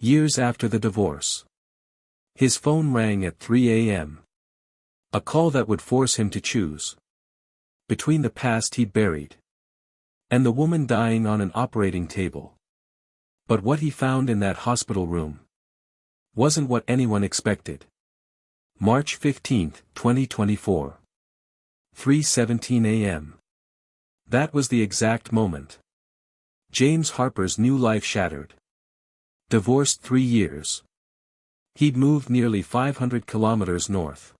Years after the divorce. His phone rang at 3 a.m. A call that would force him to choose between the past he'd buried and the woman dying on an operating table. But what he found in that hospital room wasn't what anyone expected. March 15, 2024. 3:17 a.m. That was the exact moment James Harper's new life shattered. Divorced 3 years. He'd moved nearly 500 kilometers north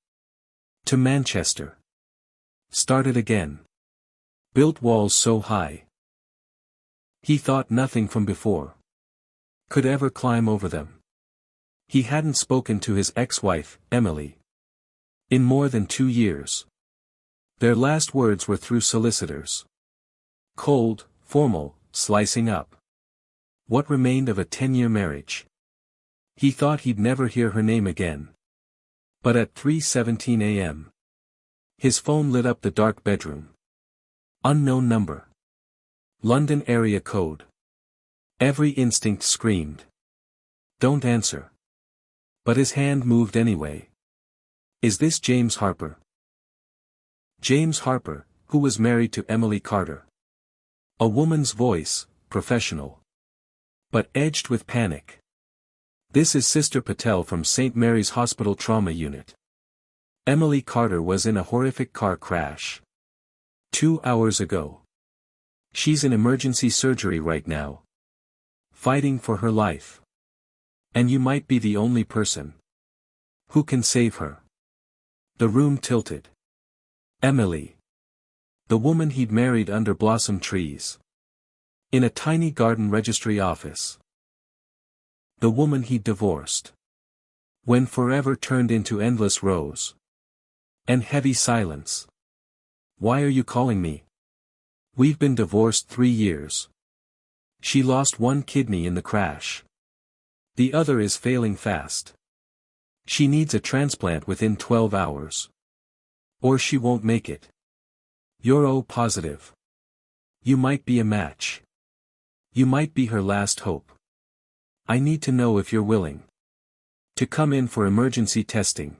to Manchester. Started again. Built walls so high he thought nothing from before could ever climb over them. He hadn't spoken to his ex-wife, Emily, in more than 2 years. Their last words were through solicitors. Cold, formal, slicing up what remained of a 10-year marriage. He thought he'd never hear her name again. But at 3:17 a.m. his phone lit up the dark bedroom. Unknown number. London area code. Every instinct screamed, "Don't answer." But his hand moved anyway. Is this James Harper? James Harper, who was married to Emily Carter. A woman's voice, professional, but edged with panic. This is Sister Patel from St. Mary's Hospital Trauma Unit. Emily Carter was in a horrific car crash 2 hours ago. She's in emergency surgery right now, fighting for her life. And you might be the only person who can save her. The room tilted. Emily. The woman he'd married under blossom trees. In a tiny garden registry office. The woman he'd divorced. When forever turned into endless rows. And heavy silence. Why are you calling me? We've been divorced 3 years. She lost one kidney in the crash. The other is failing fast. She needs a transplant within 12 hours. Or she won't make it. You're O positive. You might be a match. You might be her last hope. I need to know if you're willing to come in for emergency testing.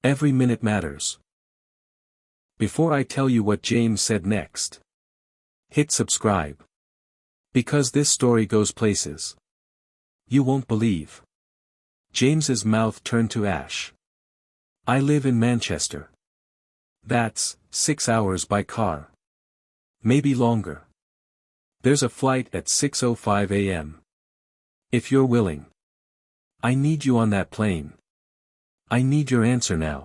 Every minute matters. Before I tell you what James said next, hit subscribe. Because this story goes places you won't believe. James's mouth turned to ash. I live in Manchester. That's 6 hours by car. Maybe longer. There's a flight at 6:05 a.m. If you're willing. I need you on that plane. I need your answer now.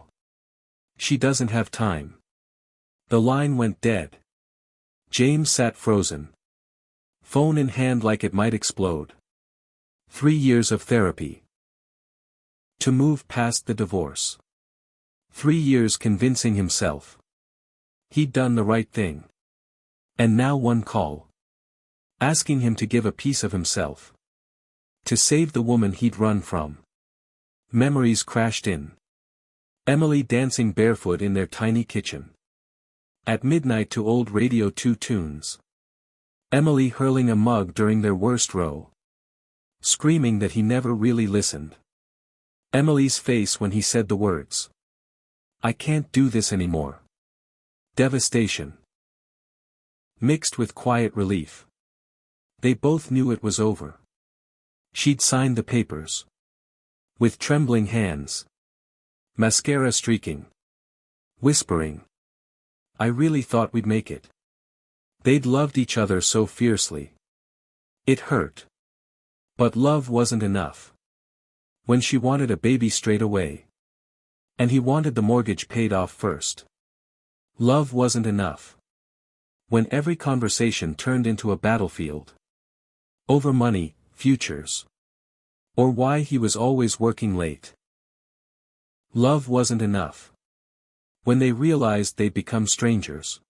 She doesn't have time. The line went dead. James sat frozen. Phone in hand like it might explode. 3 years of therapy. To move past the divorce. 3 years convincing himself he'd done the right thing. And now one call. Asking him to give a piece of himself. To save the woman he'd run from. Memories crashed in. Emily dancing barefoot in their tiny kitchen. At midnight to old Radio 2 tunes. Emily hurling a mug during their worst row. Screaming that he never really listened. Emily's face when he said the words. I can't do this anymore. Devastation. Mixed with quiet relief. They both knew it was over. She'd signed the papers. With trembling hands. Mascara streaking. Whispering. I really thought we'd make it. They'd loved each other so fiercely. It hurt. But love wasn't enough. When she wanted a baby straight away. And he wanted the mortgage paid off first. Love wasn't enough. When every conversation turned into a battlefield. Over money, futures. Or why he was always working late. Love wasn't enough. When they realized they'd become strangers.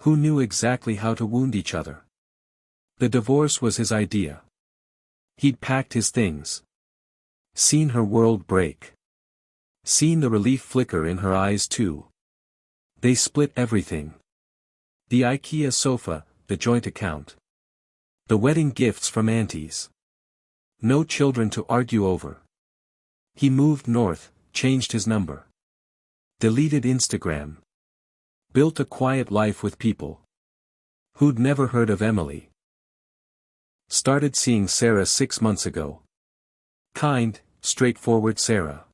Who knew exactly how to wound each other. The divorce was his idea. He'd packed his things. Seen her world break. Seen the relief flicker in her eyes too. They split everything. The IKEA sofa, the joint account. The wedding gifts from aunties. No children to argue over. He moved north, changed his number. Deleted Instagram. Built a quiet life with people who'd never heard of Emily. Started seeing Sarah 6 months ago. Kind, straightforward Sarah.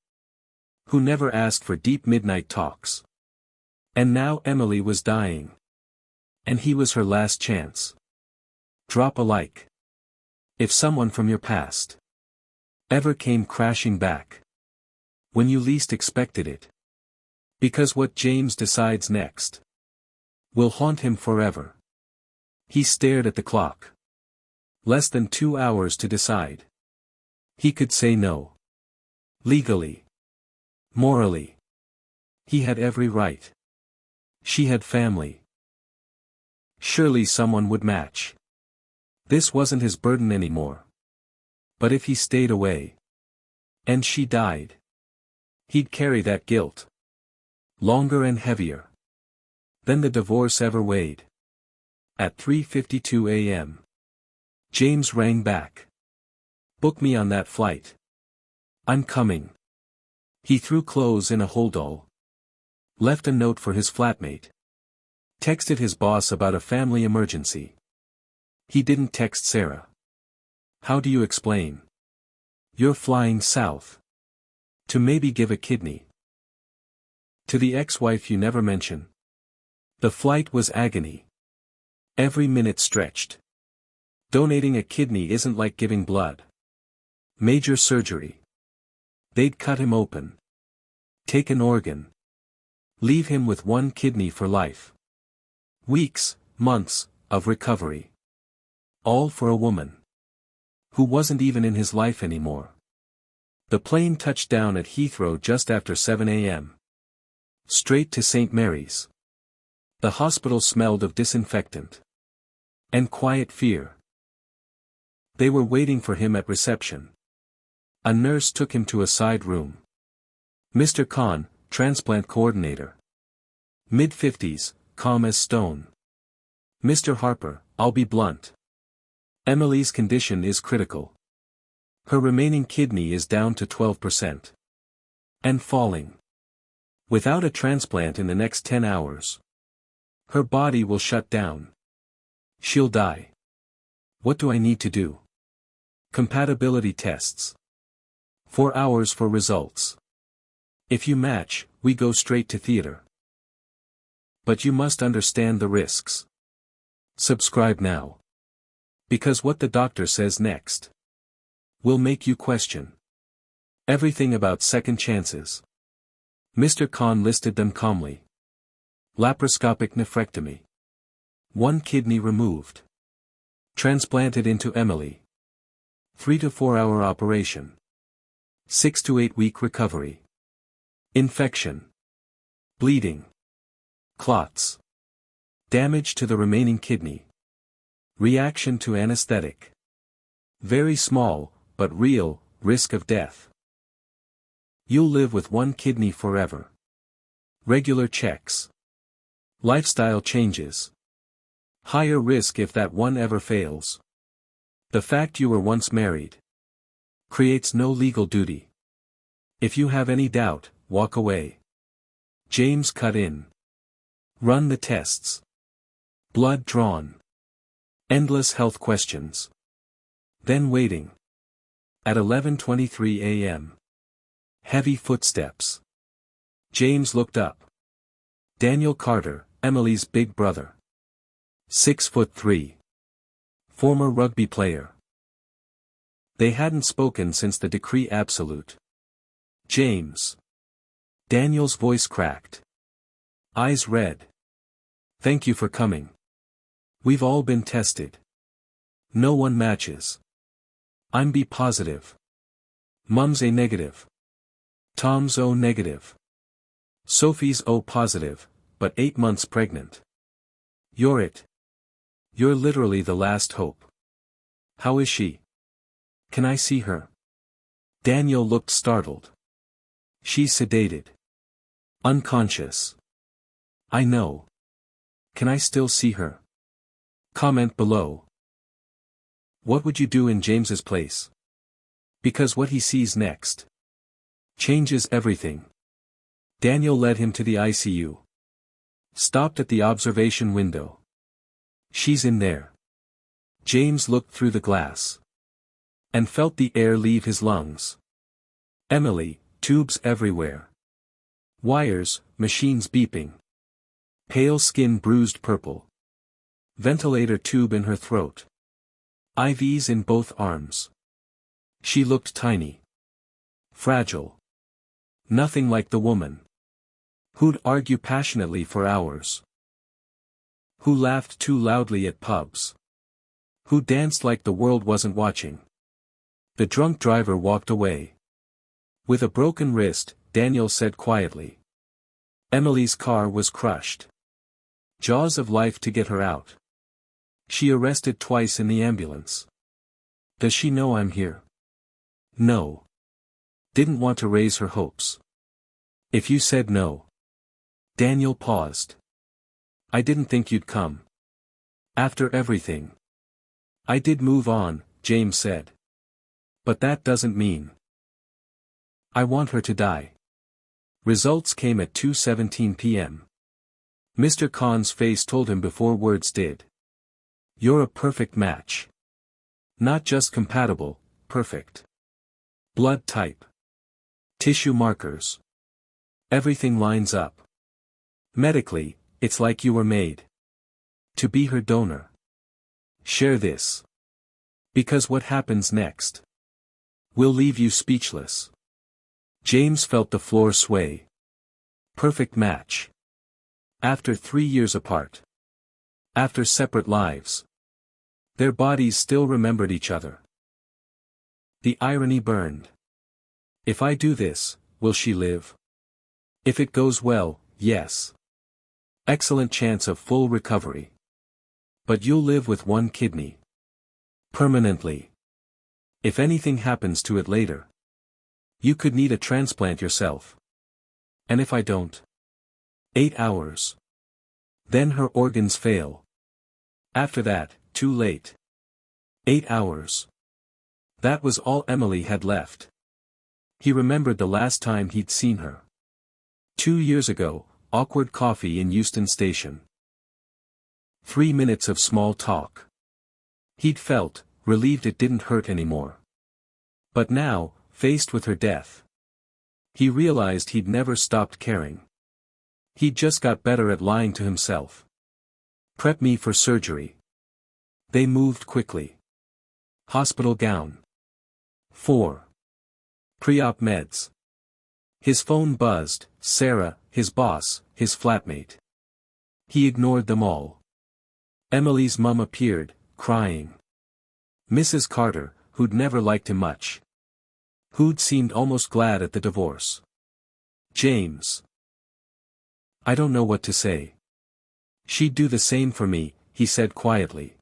Who never asked for deep midnight talks. And now Emily was dying. And he was her last chance. Drop a like. If someone from your past ever came crashing back when you least expected it. Because what James decides next will haunt him forever. He stared at the clock. Less than 2 hours to decide. He could say no. Legally. Morally. He had every right. She had family. Surely someone would match. This wasn't his burden anymore. But if he stayed away, and she died, he'd carry that guilt. Longer and heavier than the divorce ever weighed. At 3:52 a.m. James rang back. Book me on that flight. I'm coming. He threw clothes in a holdall. Left a note for his flatmate. Texted his boss about a family emergency. He didn't text Sarah. How do you explain? You're flying south. To maybe give a kidney. To the ex-wife you never mention. The flight was agony. Every minute stretched. Donating a kidney isn't like giving blood. Major surgery. They'd cut him open. Take an organ. Leave him with one kidney for life. Weeks, months, of recovery. All for a woman who wasn't even in his life anymore. The plane touched down at Heathrow just after 7 a.m. Straight to St. Mary's. The hospital smelled of disinfectant and quiet fear. They were waiting for him at reception. A nurse took him to a side room. Mr. Khan, transplant coordinator. Mid-50s, calm as stone. Mr. Harper, I'll be blunt. Emily's condition is critical. Her remaining kidney is down to 12%. And falling. Without a transplant in the next 10 hours. Her body will shut down. She'll die. What do I need to do? Compatibility tests. 4 hours for results. If you match, we go straight to theater. But you must understand the risks. Subscribe now. Because what the doctor says next will make you question everything about second chances. Mr. Khan listed them calmly. Laparoscopic nephrectomy. 1 kidney removed. Transplanted into Emily. 3 to 4 hour operation. 6 to 8 week recovery. Infection. Bleeding. Clots. Damage to the remaining kidney. Reaction to anesthetic. Very small, but real, risk of death. You'll live with 1 kidney forever. Regular checks. Lifestyle changes. Higher risk if that one ever fails. The fact you were once married creates no legal duty. If you have any doubt, walk away. James cut in. Run the tests. Blood drawn. Endless health questions. Then waiting. At 11:23 a.m. Heavy footsteps. James looked up. Daniel Carter, Emily's big brother. 6'3". Former rugby player. They hadn't spoken since the decree absolute. James. Daniel's voice cracked. Eyes red. Thank you for coming. We've all been tested. No one matches. I'm B positive. Mum's A negative. Tom's O negative. Sophie's O positive, but 8 months pregnant. You're it. You're literally the last hope. How is she? Can I see her? Daniel looked startled. She's sedated. Unconscious. I know. Can I still see her? Comment below. What would you do in James's place? Because what he sees next changes everything. Daniel led him to the ICU. Stopped at the observation window. She's in there. James looked through the glass. And felt the air leave his lungs. Emily, tubes everywhere. Wires, machines beeping. Pale skin bruised purple. Ventilator tube in her throat. IVs in both arms. She looked tiny. Fragile. Nothing like the woman who'd argue passionately for hours. Who laughed too loudly at pubs. Who danced like the world wasn't watching. The drunk driver walked away. With a broken wrist, Daniel said quietly. Emily's car was crushed. Jaws of life to get her out. She arrested twice in the ambulance. Does she know I'm here? No. Didn't want to raise her hopes. If you said no. Daniel paused. I didn't think you'd come. After everything. I did move on, James said. But that doesn't mean. I want her to die. Results came at 2:17 p.m. Mr. Khan's face told him before words did. You're a perfect match. Not just compatible, perfect. Blood type. Tissue markers. Everything lines up. Medically, it's like you were made to be her donor. Share this. Because what happens next will leave you speechless. James felt the floor sway. Perfect match. After 3 years apart. After separate lives. Their bodies still remembered each other. The irony burned. If I do this, will she live? If it goes well, yes. Excellent chance of full recovery. But you'll live with one kidney. Permanently. If anything happens to it later. You could need a transplant yourself. And if I don't? 8 hours. Then her organs fail. After that, too late. 8 hours. That was all Emily had left. He remembered the last time he'd seen her. 2 years ago, awkward coffee in Euston Station. 3 minutes of small talk. He'd felt, relieved it didn't hurt anymore. But now, faced with her death. He realized he'd never stopped caring. He'd just got better at lying to himself. Prep me for surgery. They moved quickly. Hospital gown. 4. Pre-op meds. His phone buzzed, Sarah, his boss, his flatmate. He ignored them all. Emily's mum appeared, crying. Mrs. Carter, who'd never liked him much. Who'd seemed almost glad at the divorce. James. I don't know what to say. She'd do the same for me, he said quietly.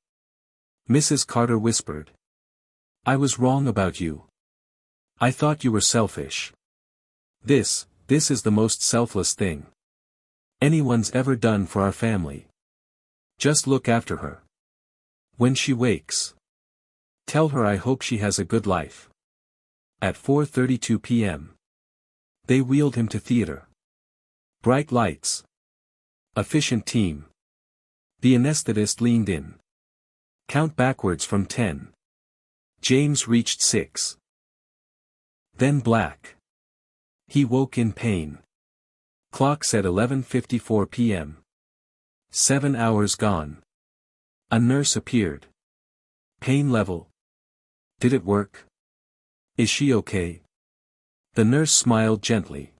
Mrs. Carter whispered. I was wrong about you. I thought you were selfish. This is the most selfless thing anyone's ever done for our family. Just look after her. When she wakes. Tell her I hope she has a good life. At 4:32 p.m. They wheeled him to theater. Bright lights. Efficient team. The anesthetist leaned in. Count backwards from 10. James reached 6. Then black. He woke in pain. Clock said 11:54 p.m. 7 hours gone. A nurse appeared. Pain level. Did it work? Is she okay? The nurse smiled gently.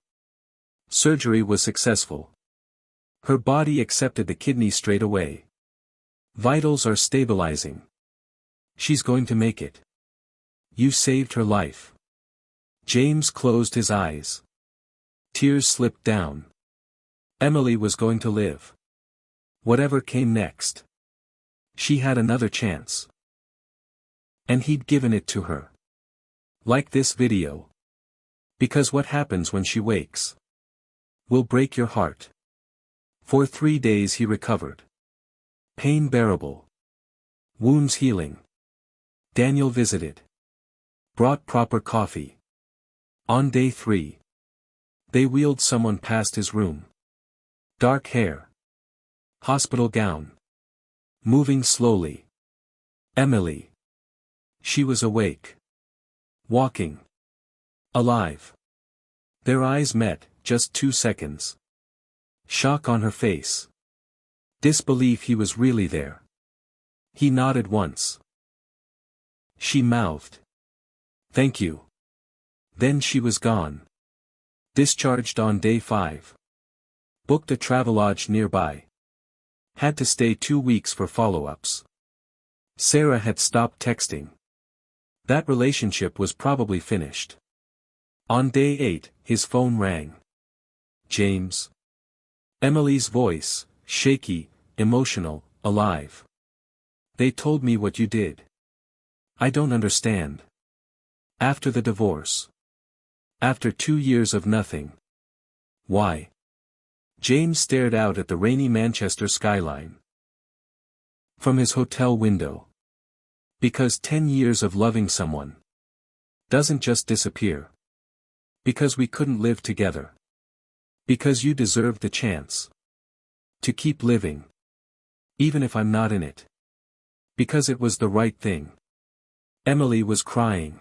Surgery was successful. Her body accepted the kidney straight away. Vitals are stabilizing. She's going to make it. You saved her life. James closed his eyes. Tears slipped down. Emily was going to live. Whatever came next. She had another chance. And he'd given it to her. Like this video. Because what happens when she wakes will break your heart. For 3 days he recovered. Pain bearable. Wounds healing. Daniel visited. Brought proper coffee. On day 3. They wheeled someone past his room. Dark hair. Hospital gown. Moving slowly. Emily. She was awake. Walking. Alive. Their eyes met, just 2 seconds. Shock on her face. Disbelief he was really there. He nodded once. She mouthed. Thank you. Then she was gone. Discharged on day 5. Booked a travelodge nearby. Had to stay 2 weeks for follow-ups. Sarah had stopped texting. That relationship was probably finished. On day 8, his phone rang. James. Emily's voice, shaky, emotional, alive. They told me what you did. I don't understand. After the divorce. After 2 years of nothing. Why? James stared out at the rainy Manchester skyline. From his hotel window. Because 10 years of loving someone doesn't just disappear. Because we couldn't live together. Because you deserved the chance to keep living. Even if I'm not in it. Because it was the right thing. Emily was crying.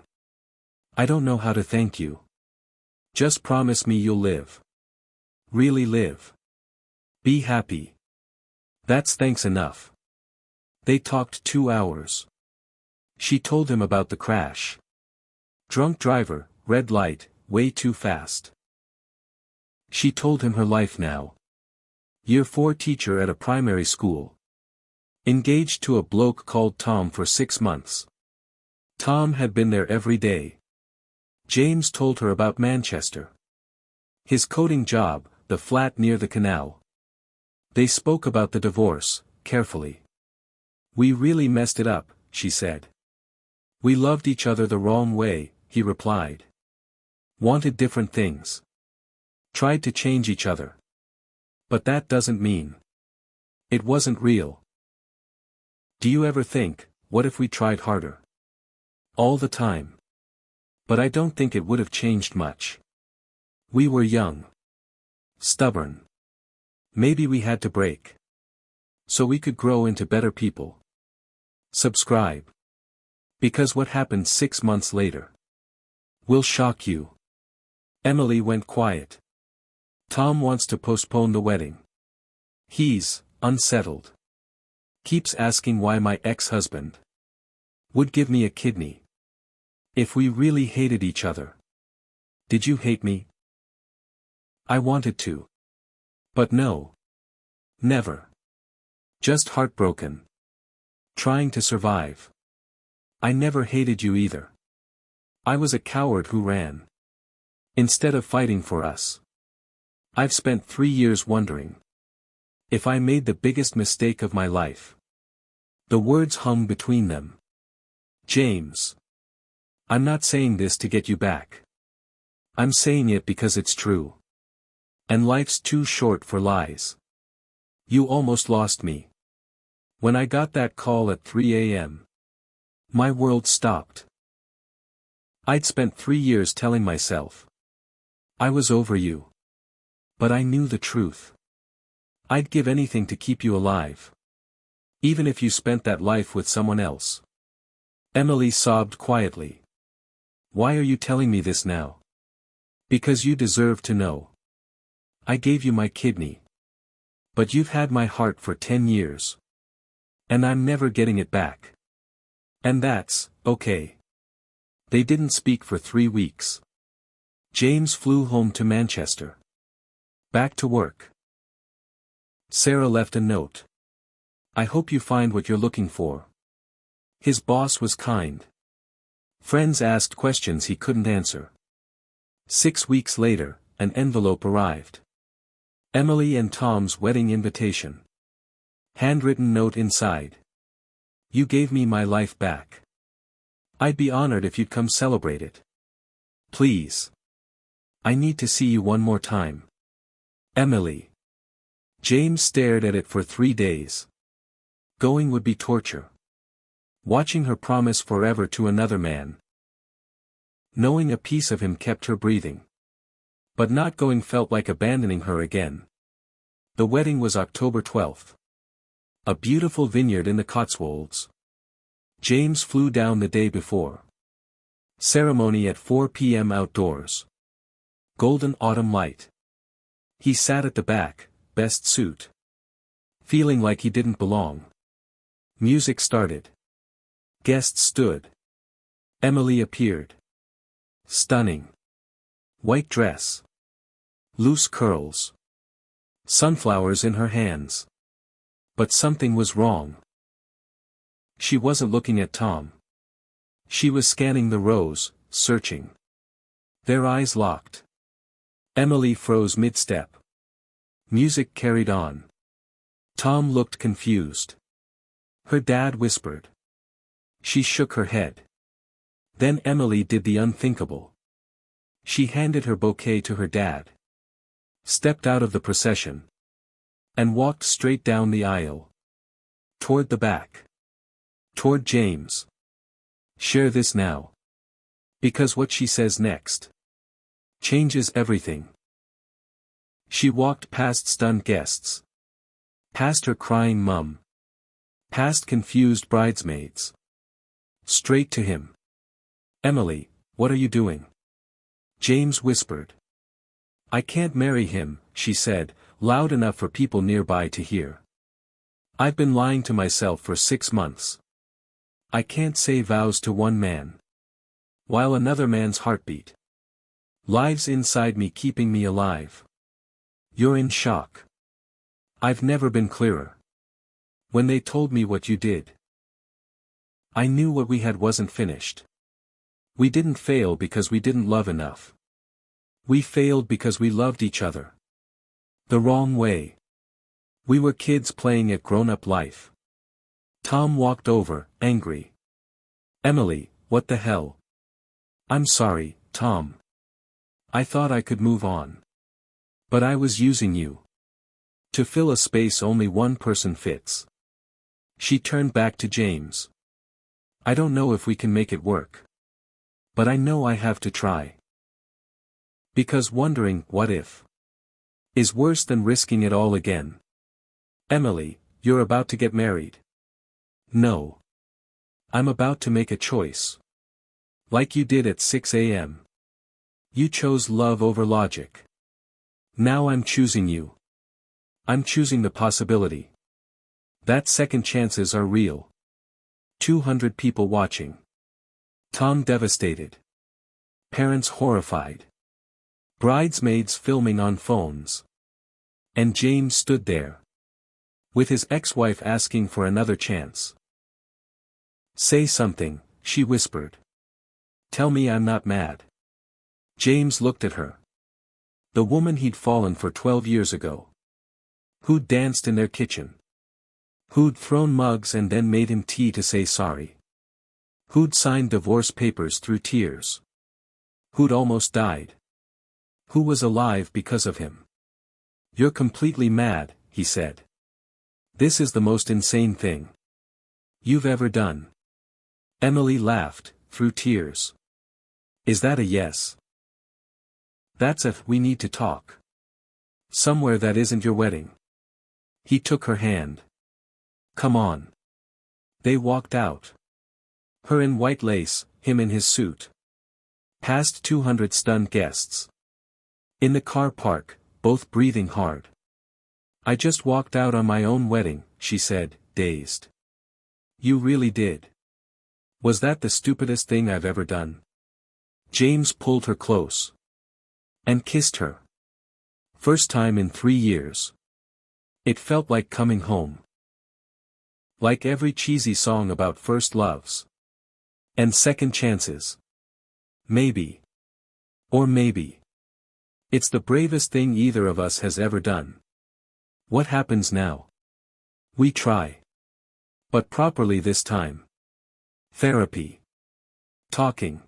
I don't know how to thank you. Just promise me you'll live. Really live. Be happy. That's thanks enough. They talked 2 hours. She told him about the crash. Drunk driver, red light, way too fast. She told him her life now. Year 4 teacher at a primary school. Engaged to a bloke called Tom for 6 months. Tom had been there every day. James told her about Manchester. His coding job, the flat near the canal. They spoke about the divorce, carefully. We really messed it up, she said. We loved each other the wrong way, he replied. Wanted different things. Tried to change each other. But that doesn't mean. It wasn't real. Do you ever think, what if we tried harder? All the time. But I don't think it would have changed much. We were young. Stubborn. Maybe we had to break. So we could grow into better people. Subscribe. Because what happened 6 months later will shock you. Emily went quiet. Tom wants to postpone the wedding. He's unsettled. Keeps asking why my ex-husband would give me a kidney. If we really hated each other. Did you hate me? I wanted to. But no. Never. Just heartbroken. Trying to survive. I never hated you either. I was a coward who ran. Instead of fighting for us. I've spent 3 years wondering. If I made the biggest mistake of my life. The words hung between them. James. I'm not saying this to get you back. I'm saying it because it's true. And life's too short for lies. You almost lost me. When I got that call at 3 a.m. My world stopped. I'd spent 3 years telling myself. I was over you. But I knew the truth. I'd give anything to keep you alive. Even if you spent that life with someone else. Emily sobbed quietly. Why are you telling me this now? Because you deserve to know. I gave you my kidney. But you've had my heart for 10 years. And I'm never getting it back. And that's okay. They didn't speak for 3 weeks. James flew home to Manchester. Back to work. Sarah left a note. I hope you find what you're looking for. His boss was kind. Friends asked questions he couldn't answer. 6 weeks later, an envelope arrived. Emily and Tom's wedding invitation. Handwritten note inside. You gave me my life back. I'd be honored if you'd come celebrate it. Please. I need to see you one more time. Emily. James stared at it for 3 days. Going would be torture. Watching her promise forever to another man. Knowing a piece of him kept her breathing. But not going felt like abandoning her again. The wedding was October 12th. A beautiful vineyard in the Cotswolds. James flew down the day before. Ceremony at 4 p.m. outdoors. Golden autumn light. He sat at the back, best suit. Feeling like he didn't belong. Music started. Guests stood. Emily appeared. Stunning. White dress. Loose curls. Sunflowers in her hands. But something was wrong. She wasn't looking at Tom. She was scanning the rows, searching. Their eyes locked. Emily froze mid-step. Music carried on. Tom looked confused. Her dad whispered. She shook her head. Then Emily did the unthinkable. She handed her bouquet to her dad. Stepped out of the procession. And walked straight down the aisle. Toward the back. Toward James. Share this now. Because what she says next changes everything. She walked past stunned guests. Past her crying mum. Past confused bridesmaids. Straight to him. Emily, what are you doing? James whispered. I can't marry him, she said, loud enough for people nearby to hear. I've been lying to myself for 6 months. I can't say vows to one man. While another man's heartbeat lives inside me, keeping me alive. You're in shock. I've never been clearer. When they told me what you did, I knew what we had wasn't finished. We didn't fail because we didn't love enough. We failed because we loved each other. The wrong way. We were kids playing at grown-up life. Tom walked over, angry. Emily, what the hell? I'm sorry, Tom. I thought I could move on. But I was using you. To fill a space only one person fits. She turned back to James. I don't know if we can make it work. But I know I have to try. Because wondering, what if, is worse than risking it all again. Emily, you're about to get married. No. I'm about to make a choice. Like you did at 6 a.m. You chose love over logic. Now I'm choosing you. I'm choosing the possibility. That second chances are real. 200 people watching. Tom devastated. Parents horrified. Bridesmaids filming on phones. And James stood there. With his ex-wife asking for another chance. Say something, she whispered. Tell me I'm not mad. James looked at her. The woman he'd fallen for 12 years ago. Who'd danced in their kitchen. Who'd thrown mugs and then made him tea to say sorry. Who'd signed divorce papers through tears. Who'd almost died. Who was alive because of him. You're completely mad, he said. This is the most insane thing you've ever done. Emily laughed, through tears. Is that a yes? That's a we need to talk. Somewhere that isn't your wedding. He took her hand. Come on. They walked out. Her in white lace, him in his suit. Past 200 stunned guests. In the car park, both breathing hard. I just walked out on my own wedding, she said, dazed. You really did. Was that the stupidest thing I've ever done? James pulled her close. And kissed her. First time in 3 years. It felt like coming home. Like every cheesy song about first loves. And second chances. Maybe. Or maybe. It's the bravest thing either of us has ever done. What happens now? We try. But properly this time. Therapy. Talking.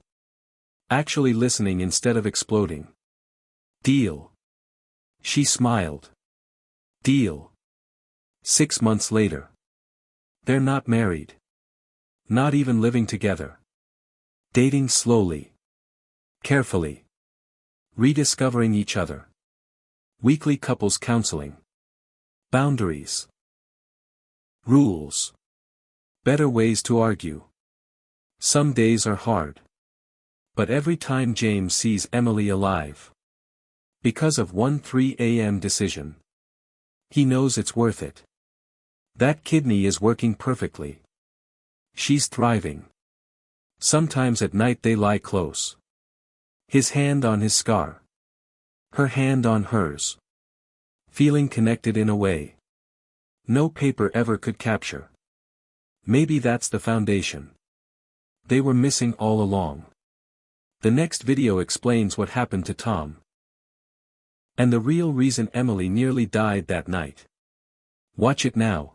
Actually listening instead of exploding. Deal. She smiled. Deal. 6 months later. They're not married. Not even living together. Dating slowly. Carefully. Rediscovering each other. Weekly couples counseling. Boundaries. Rules. Better ways to argue. Some days are hard. But every time James sees Emily alive. Because of one 3 a.m. decision. He knows it's worth it. That kidney is working perfectly. She's thriving. Sometimes at night they lie close. His hand on his scar. Her hand on hers. Feeling connected in a way no paper ever could capture. Maybe that's the foundation they were missing all along. The next video explains what happened to Tom. And the real reason Emily nearly died that night. Watch it now.